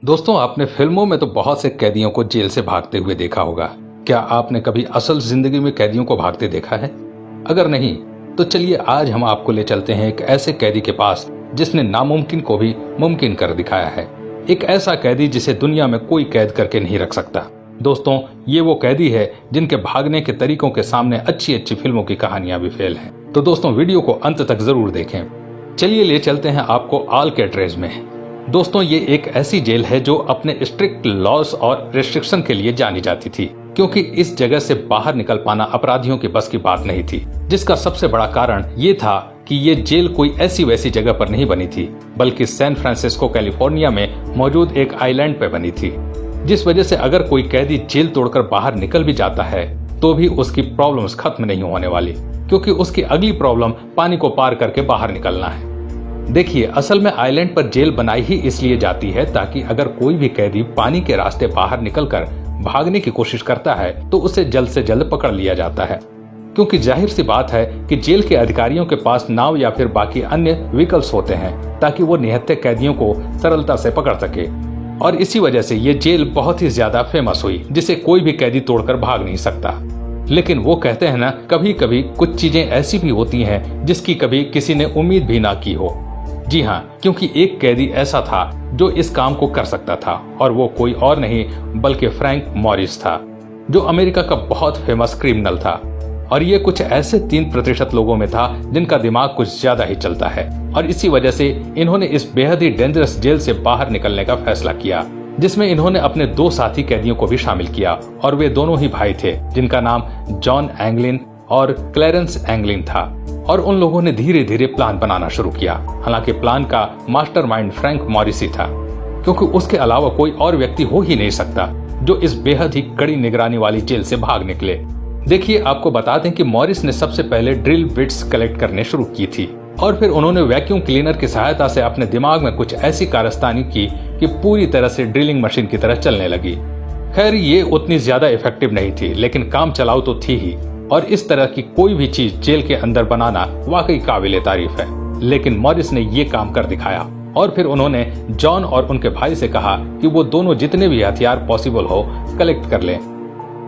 दोस्तों, आपने फिल्मों में तो बहुत से कैदियों को जेल से भागते हुए देखा होगा। क्या आपने कभी असल जिंदगी में कैदियों को भागते देखा है? अगर नहीं, तो चलिए आज हम आपको ले चलते हैं एक ऐसे कैदी के पास जिसने नामुमकिन को भी मुमकिन कर दिखाया है। एक ऐसा कैदी जिसे दुनिया में कोई कैद करके नहीं रख सकता। दोस्तों, ये वो कैदी है जिनके भागने के तरीकों के सामने अच्छी अच्छी फिल्मों की कहानियां भी फेल हैं। तो दोस्तों, वीडियो को अंत तक जरूर देखें। चलिए ले चलते हैं आपको अल्काट्राज़ में। दोस्तों, ये एक ऐसी जेल है जो अपने स्ट्रिक्ट लॉस और रेस्ट्रिक्शन के लिए जानी जाती थी, क्योंकि इस जगह से बाहर निकल पाना अपराधियों की बस की बात नहीं थी। जिसका सबसे बड़ा कारण ये था कि ये जेल कोई ऐसी वैसी जगह पर नहीं बनी थी, बल्कि सैन फ्रांसिस्को कैलिफोर्निया में मौजूद एक आइलैंड पे बनी थी। जिस वजह से अगर कोई कैदी जेल तोड़कर बाहर निकल भी जाता है तो भी उसकी प्रॉब्लम्स खत्म नहीं होने वाली, क्योंकि उसकी अगली प्रॉब्लम पानी को पार करके बाहर निकलना है। देखिए, असल में आइलैंड पर जेल बनाई ही इसलिए जाती है ताकि अगर कोई भी कैदी पानी के रास्ते बाहर निकलकर भागने की कोशिश करता है तो उसे जल्द से जल्द पकड़ लिया जाता है, क्योंकि जाहिर सी बात है कि जेल के अधिकारियों के पास नाव या फिर बाकी अन्य विकल्प होते हैं ताकि वो निहत्थे कैदियों को सरलता से पकड़ सके। और इसी वजह से ये जेल बहुत ही ज्यादा फेमस हुई, जिसे कोई भी कैदी तोड़कर भाग नहीं सकता। लेकिन वो कहते हैं ना, कभी कभी कुछ चीजें ऐसी भी होती हैं जिसकी कभी किसी ने उम्मीद भी ना की हो। जी हाँ, क्योंकि एक कैदी ऐसा था जो इस काम को कर सकता था, और वो कोई और नहीं बल्कि फ्रैंक मॉरिस था, जो अमेरिका का बहुत फेमस क्रिमिनल था। और ये कुछ ऐसे 3% लोगों में था जिनका दिमाग कुछ ज्यादा ही चलता है, और इसी वजह से इन्होंने इस बेहद ही डेंजरस जेल से बाहर निकलने का फैसला किया, जिसमें इन्होंने अपने 2 साथी कैदियों को भी शामिल किया। और वे दोनों ही भाई थे जिनका नाम जॉन एंगलिन और क्लैरेंस एंगलिन था। और उन लोगों ने धीरे धीरे प्लान बनाना शुरू किया। हालांकि प्लान का मास्टरमाइंड फ्रैंक मॉरिस ही था, क्योंकि उसके अलावा कोई और व्यक्ति हो ही नहीं सकता जो इस बेहद ही कड़ी निगरानी वाली जेल से भाग निकले। देखिए, आपको बता दें कि मॉरिस ने सबसे पहले ड्रिल बिट्स कलेक्ट करने शुरू की थी, और फिर उन्होंने वैक्यूम क्लीनर की सहायता से अपने दिमाग में कुछ ऐसी कारस्तानी की कि पूरी तरह से ड्रिलिंग मशीन की तरह चलने लगी। खैर, ये उतनी ज्यादा इफेक्टिव नहीं थी, लेकिन काम चलाऊ तो थी ही। और इस तरह की कोई भी चीज जेल के अंदर बनाना वाकई काबिले तारीफ है। लेकिन मॉरिस ने ये काम कर दिखाया, और फिर उन्होंने जॉन और उनके भाई से कहा कि वो दोनों जितने भी हथियार पॉसिबल हो कलेक्ट कर लें।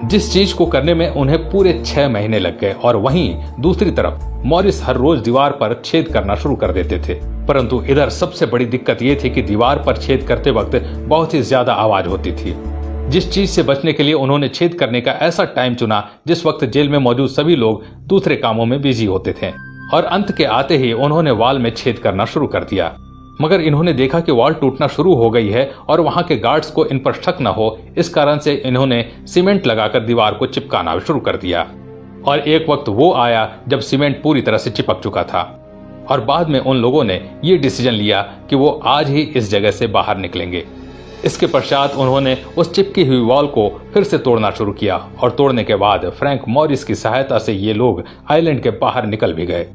जिस चीज को करने में उन्हें पूरे 6 महीने लग गए। और वहीं दूसरी तरफ मॉरिस हर रोज दीवार पर छेद करना शुरू कर देते थे। परंतु इधर सबसे बड़ी दिक्कत ये थी कि दीवार पर छेद करते वक्त बहुत ही ज्यादा आवाज होती थी। जिस चीज से बचने के लिए उन्होंने छेद करने का ऐसा टाइम चुना जिस वक्त जेल में मौजूद सभी लोग दूसरे कामों में बिजी होते थे। और अंत के आते ही उन्होंने वॉल में छेद करना शुरू कर दिया। मगर इन्होंने देखा कि वॉल टूटना शुरू हो गई है और वहां के गार्ड्स को इन पर शक न हो, इस कारण से इन्होंने सीमेंट लगाकर दीवार को चिपकाना शुरू कर दिया। और एक वक्त वो आया जब सीमेंट पूरी तरह से चिपक चुका था, और बाद में उन लोगों ने ये डिसीजन लिया कि वो आज ही इस जगह से बाहर निकलेंगे। इसके पश्चात उन्होंने उस चिपकी हुई वॉल को फिर से तोड़ना शुरू किया, और तोड़ने के बाद फ्रैंक मॉरिस की सहायता से ये लोग आइलैंड के बाहर निकल भी गए।